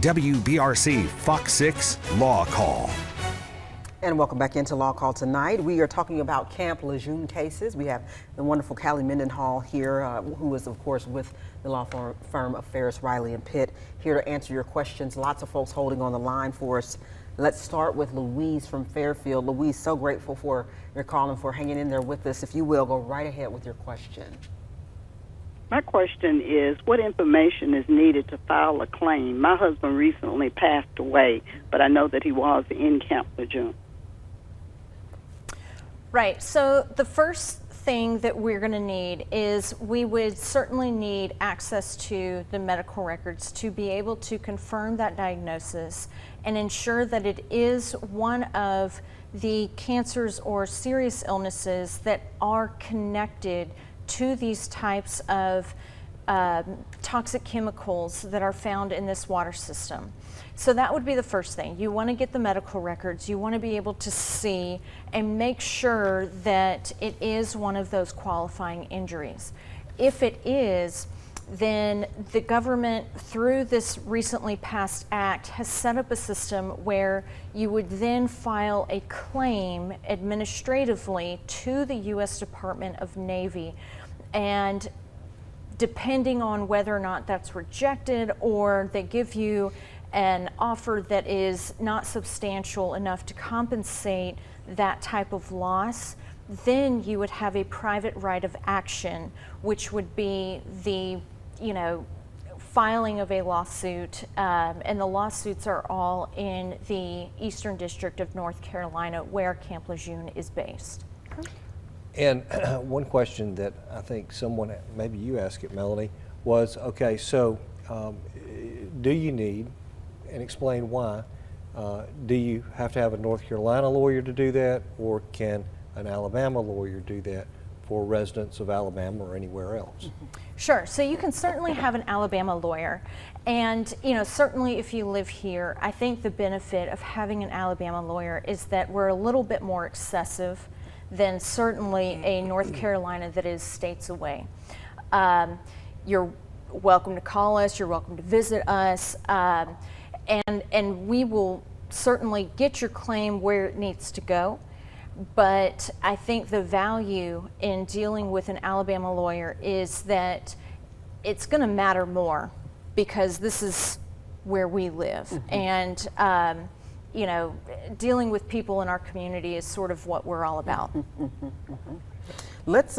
WBRC Fox 6 Law Call. And welcome back into Law Call tonight. We are talking about Camp Lejeune cases. We have the wonderful Calle Mendenhall here, who is, of course, with the law firm of Farris, Riley, and Pitt, here to answer your questions. Lots of folks holding on the line for us. Let's start with Louise from Fairfield. Louise, so grateful for your call and for hanging in there with us. If you will, go right ahead with your question. My question is, what information is needed to file a claim? My husband recently passed away, but I know that he was in Camp Lejeune. Right, so the first thing that we're going to need is we would certainly need access to the medical records to be able to confirm that diagnosis and ensure that it is one of the cancers or serious illnesses that are connected to these types of toxic chemicals that are found in this water system. So that would be the first thing. You want to get the medical records. You want to be able to see and make sure that it is one of those qualifying injuries. If it is, then the government, through this recently passed act, has set up a system where you would then file a claim administratively to the U.S. Department of Navy. And depending on whether or not that's rejected or they give you an offer that is not substantial enough to compensate that type of loss, then you would have a private right of action, which would be the, filing of a lawsuit, and the lawsuits are all in the Eastern District of North Carolina, where Camp Lejeune is based. And one question that I think someone, maybe you asked it, Melanie, was, okay, so do you need, and explain why, do you have to have a North Carolina lawyer to do that, or can an Alabama lawyer do that for residents of Alabama or anywhere else? Sure, so you can certainly have an Alabama lawyer, and certainly if you live here, I think the benefit of having an Alabama lawyer is that we're a little bit more accessive than certainly a North Carolina that is states away. You're welcome to call us, you're welcome to visit us, and we will certainly get your claim where it needs to go. But I think the value in dealing with an Alabama lawyer is that it's going to matter more because this is where we live. Mm-hmm. And dealing with people in our community is sort of what we're all about. Let's